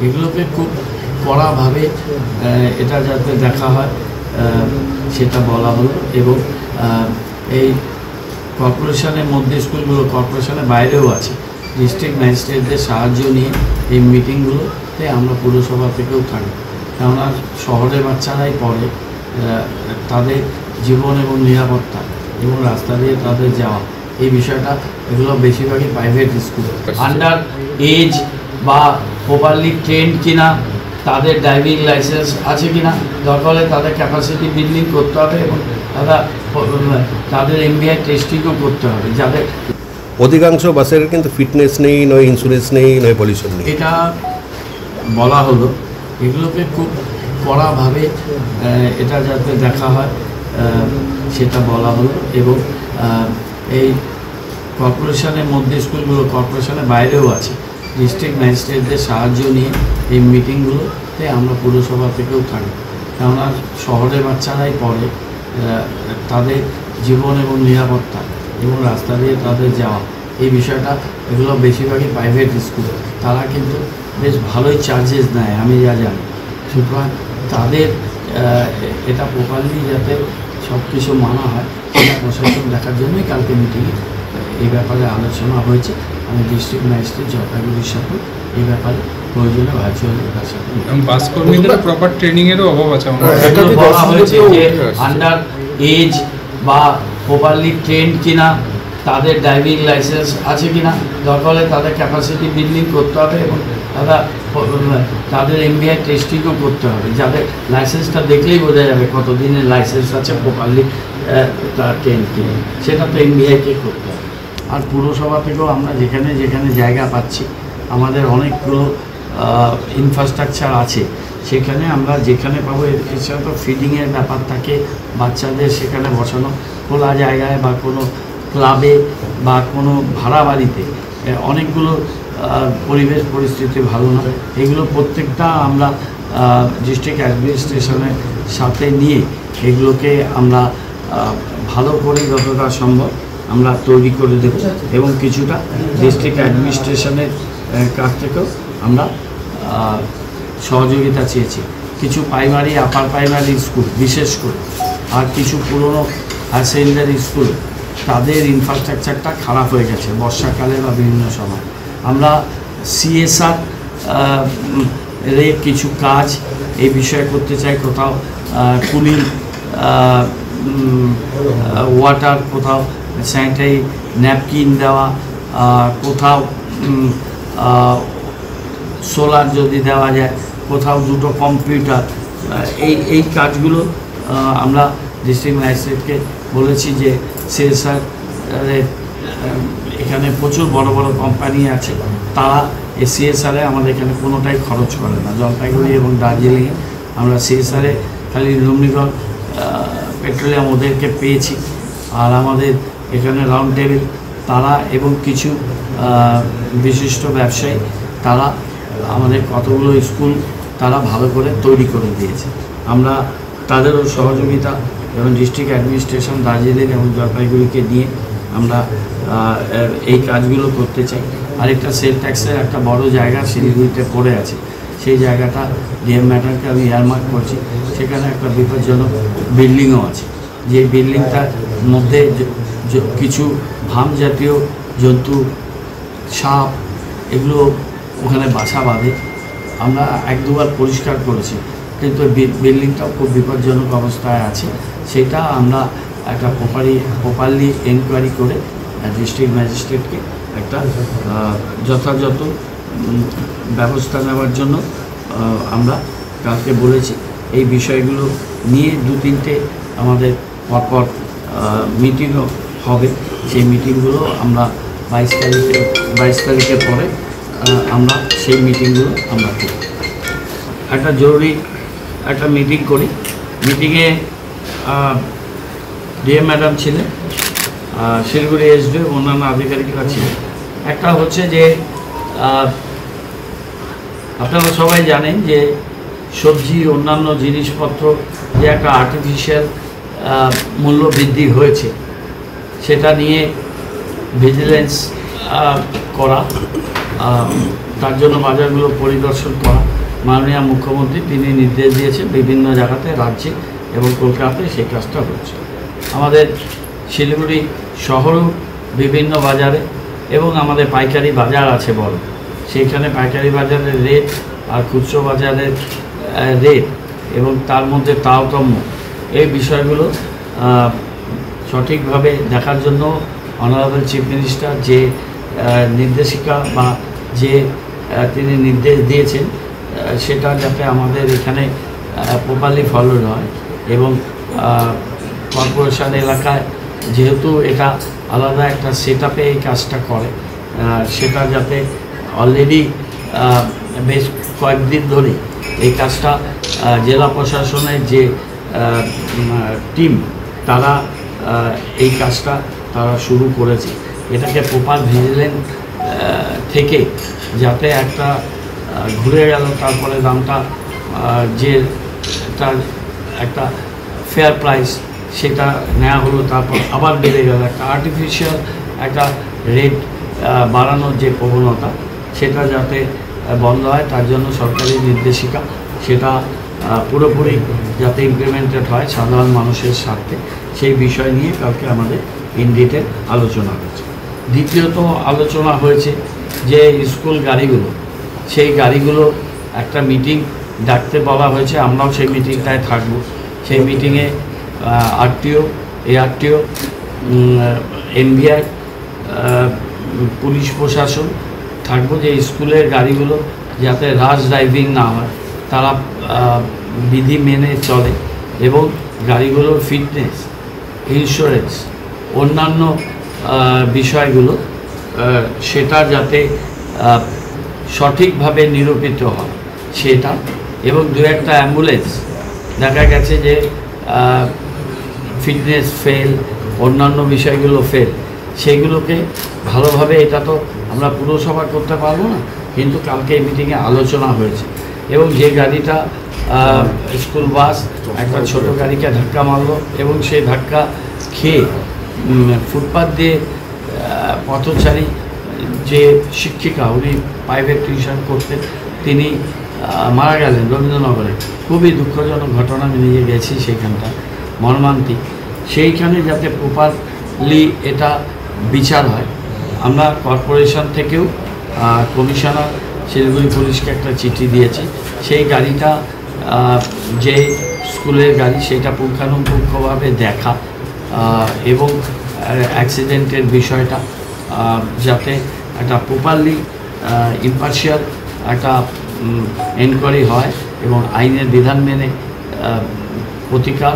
এগুলোকে খুব কড়াভাবে এটা যাতে দেখা হয় সেটা বলা হলো। এবং এই কর্পোরেশনের মধ্যে স্কুলগুলো কর্পোরেশনের বাইরেও আছে, ডিস্ট্রিক্ট ম্যাজিস্ট্রেটদের সাহায্য নিয়ে এই মিটিংগুলোতে আমরা পুরসভা থেকেও থাকি। কেননা শহরের বাচ্চারাই পড়ে, তাদের জীবন এবং নিরাপত্তা এবং রাস্তা দিয়ে তাদের যাওয়া এই বিষয়টা, এগুলো বেশিরভাগই প্রাইভেট স্কুল। আন্ডার এজ বা প্রপারলি ট্রেন্ড কিনা, তাদের ড্রাইভিং লাইসেন্স আছে কিনা, দরকার হলে তাদের ক্যাপাসিটি বিল্ডিং করতে হবে এবং তাদের এমবিআই টেস্টিংও করতে হবে। যাদের অধিকাংশ বাসের কিন্তু ফিটনেস নেই, নয় ইন্স্যুরেন্স নেই, নয় পলিউশন নেই, এটা বলা হলো। এগুলোকে খুব কড়াভাবে এটা যাতে দেখা হয় সেটা বলা হলো। এবং এই কর্পোরেশনের মধ্যে স্কুলগুলো কর্পোরেশনের বাইরেও আছে, ডিস্ট্রিক্ট ম্যাজিস্ট্রেটদের সাহায্য নিয়ে এই মিটিংগুলোতে আমরা পুরসভা থেকেও থাকি। কেননা শহরের বাচ্চারাই পড়ে, তাদের জীবন এবং নিরাপত্তা এবং রাস্তা দিয়ে তাদের যাওয়া এই বিষয়টা, এগুলো বেশিরভাগই প্রাইভেট স্কুল। তারা কিন্তু বেশ ভালোই চার্জেস নেয় আমি যা জানি। সুতরাং তাদের এটা প্রপারলি যাতে সব কিছু মানা হয় সেটা প্রশাসন দেখার জন্যই কালকে মিটিংয়ে এই ব্যাপারে আলোচনা হয়েছে। আমি ডিস্ট্রিক্ট ম্যাজিস্ট্রেট জলপাইগুড়ির সাথে এই ব্যাপারে প্রয়োজনে ভার্চুয়ালি তার সাথে বাস কর্মীদের প্রপার ট্রেনিংয়েরও অভাব আছে। বলা হয়েছে যে আন্ডার এজ বা প্রপারলি ট্রেন্ড কিনা, তাদের ড্রাইভিং লাইসেন্স আছে কিনা, দরকার হলে তাদের ক্যাপাসিটি বিল্ডিং করতে হবে এবং তাদের এমবিআই টেস্টিংও করতে হবে। যাদের লাইসেন্সটা দেখলেই বোঝা যাবে কত দিনের লাইসেন্স আছে, প্রপারলি ট্রেন্ড কিনে, সেটা তো এমবিআইকে করতে হবে। আর পুরসভা থেকেও আমরা যেখানে যেখানে জায়গা পাচ্ছি, আমাদের অনেকগুলো ইনফ্রাস্ট্রাকচার আছে, সেখানে আমরা যেখানে পাবো, এছাড়া তো ফিডিংয়ের ব্যাপার থাকে, বাচ্চাদের সেখানে বসানো খোলা জায়গায় বা কোনো ক্লাবে বা কোনো ভাড়া বাড়িতে অনেকগুলো পরিবেশ পরিস্থিতি ভালো না। এগুলো প্রত্যেকটা আমরা ডিস্ট্রিক্ট অ্যাডমিনিস্ট্রেশনের সাথে নিয়ে এগুলোকে আমরা ভালো করে যতটা সম্ভব আমরা তৈরি করে দেব। এবং কিছুটা ডিস্ট্রিক্ট অ্যাডমিনিস্ট্রেশনের কাছ থেকেও আমরা সহযোগিতা চেয়েছি। কিছু প্রাইমারি আপার প্রাইমারি স্কুল বিশেষ করে, আর কিছু পুরনো হায়ার সেকেন্ডারি স্কুল, তাদের ইনফ্রাস্ট্রাকচারটা খারাপ হয়ে গেছে বর্ষাকালে বা বিভিন্ন সময়। আমরা সিএসআর কিছু কাজ এই বিষয়ে করতে চাই। কোথাও কুলিং ওয়াটার, কোথাও স্যানিটারি ন্যাপকিন দেওয়া, কোথাও সোলার যদি দেওয়া যায়, কোথাও দুটো কম্পিউটার, এই কাজগুলো আমরা ডিস্ট্রিক্ট ম্যাজিস্ট্রেটকে বলেছি যে সিএসআর এখানে প্রচুর বড় বড় কোম্পানি আছে, তারা এই সিএসআরে আমাদের এখানে কোনোটাই খরচ করে না। জলপাইগুড়ি এবং দার্জিলিংয়ে আমরা সিএসআরে খালি লুমনিগড় পেট্রোলিয়াম ওদেরকে পেয়েছি। আর আমাদের এখানে রাউন্ড টেবিল তারা এবং কিছু বিশিষ্ট ব্যবসায়ী, তারা আমাদের কতগুলো স্কুল তারা ভালো করে তৈরি করে দিয়েছে। আমরা তাদেরও সহযোগিতা এবং ডিস্ট্রিক্ট অ্যাডমিনিস্ট্রেশন দার্জিলিং এবং জলপাইগুড়িকে নিয়ে আমরা এই কাজগুলো করতে চাই। আরেকটা সেল ট্যাক্সের একটা বড় জায়গা শিলিগুড়িতে পড়ে আছে, সেই জায়গাটা ডিএম ম্যাডামকে আমি এয়ারমার্ক করছি। সেখানে একটা বিপজ্জনক বিল্ডিংও আছে, যে বিল্ডিংটার মধ্যে কিছু ভাম জাতীয় জন্তু, সাপ, এগুলো ওখানে বাসা বাঁধে। আমরা এক দুবার পরিষ্কার করেছি, কিন্তু বিল্ডিংটাও খুব বিপজ্জনক অবস্থায় আছে। সেটা আমরা একটা প্রপারলি এনকোয়ারি করে ডিস্ট্রিক্ট ম্যাজিস্ট্রেটকে একটা যথাযথ ব্যবস্থা নেওয়ার জন্য আমরা কালকে বলেছি। এই বিষয়গুলো নিয়ে 2-3টে আমাদের পরপর মিটিংও হবে। সেই মিটিংগুলো আমরা 22 তারিখের পরে আমরা সেই মিটিংগুলো আমরা করি। একটা জরুরি একটা মিটিং করি। মিটিংয়ে ডিএম ম্যাডাম ছিলেন, শিলিগুড়ি এসডি অন্যান্য আধিকারিকরা ছিলেন। একটা হচ্ছে যে আপনারা সবাই জানেন যে সবজি অন্যান্য জিনিসপত্র যে একটা আর্টিফিশিয়াল মূল্য বৃদ্ধি হয়েছে, সেটা নিয়ে ভিজিলেন্স করা তার জন্য বাজারগুলো পরিদর্শন করা। মাননীয় মুখ্যমন্ত্রী তিনি নির্দেশ দিয়েছেন বিভিন্ন জায়গাতে, রাজ্যে এবং কলকাতায় সেই কাজটা হচ্ছে। আমাদের শিলিগুড়ি শহরেও বিভিন্ন বাজারে এবং আমাদের পাইকারি বাজার আছে বড়, সেইখানে পাইকারি বাজারের রেট আর খুচরো বাজারের রেট এবং তার মধ্যে তারতম্য, এই বিষয়গুলো সঠিকভাবে দেখার জন্য অনারেবল চিফ মিনিস্টার যে নির্দেশিকা বা যে তিনি নির্দেশ দিয়েছেন সেটা যাতে আমাদের এখানে প্রপারলি ফলোড হয় এবং কর্পোরেশন এলাকায় যেহেতু এটা আলাদা একটা সেট আপে এই কাজটা করে, সেটা যাতে অলরেডি বেশ কয়েকদিন ধরে এই কাজটা জেলা প্রশাসনের যে টিম তারা এই কাজটা তারা শুরু করেছে। এটাকে প্রপার ভিজিলেন্স থেকে যাতে একটা ঘুরে গেল, তারপরে দামটা যে তার একটা ফেয়ার প্রাইস সেটা নেওয়া হলো, তারপর আবার বেড়ে গেল, একটা আর্টিফিশিয়াল একটা রেট বাড়ানোর যে প্রবণতা সেটা যাতে বন্ধ হয় তার জন্য সরকারি নির্দেশিকা সেটা পুরোপুরি যাতে ইমপ্লিমেন্টেড হয় সাধারণ মানুষের স্বার্থে, সেই বিষয় নিয়ে কালকে আমাদের ইন ডিটেল আলোচনা হয়েছে। দ্বিতীয়ত আলোচনা হয়েছে যে স্কুল গাড়িগুলো, সেই গাড়িগুলো একটা মিটিং ডাকতে বলা হয়েছে, আমরাও সেই মিটিংটায় থাকব। সেই মিটিংয়ে আরটিও, এআরটিও, এনভিআর, পুলিশ প্রশাসন থাকবো, যে স্কুলের গাড়িগুলো যাতে রাশ ড্রাইভিং না হয়, তারা বিধি মেনে চলে এবং গাড়িগুলোর ফিটনেস, ইন্স্যুরেন্স, অন্যান্য বিষয়গুলো সেটা যাতে সঠিকভাবে নিরূপিত হয় সেটা, এবং দু একটা অ্যাম্বুলেন্স দেখা গেছে যে ফিটনেস ফেল, অন্যান্য বিষয়গুলো ফেল, সেগুলোকে ভালোভাবে, এটা তো আমরা পুরসভা করতে পারবো না, কিন্তু কালকে এই মিটিংয়ে আলোচনা হয়েছে। এবং যে গাড়িটা স্কুল বাস একটা ছোট গাড়িকে ধাক্কা মারলো এবং সেই ধাক্কা খেয়ে ফুটপাথ দিয়ে পথচারী যে শিক্ষিকা, উনি প্রাইভেট টিউশন করতেন, তিনি মারা গেলেন রবীন্দ্রনগরে। খুবই দুঃখজনক ঘটনা, আমি নিজে গেছি সেইখানটা, মর্মান্তিক। সেইখানে যাতে প্রপারলি এটা বিচার হয়, আমরা কর্পোরেশন থেকেও কমিশনার শিলিগুড়ি পুলিশকে একটা চিঠি দিয়েছি। সেই গাড়িটা যে স্কুলের গাড়ি সেটা পুঙ্খানুপুঙ্খভাবে দেখা এবং অ্যাক্সিডেন্টের বিষয়টা যাতে একটা প্রপারলি ইম্পার্শিয়াল একটা এনকোয়ারি হয় এবং আইনের বিধান মেনে প্রতিকার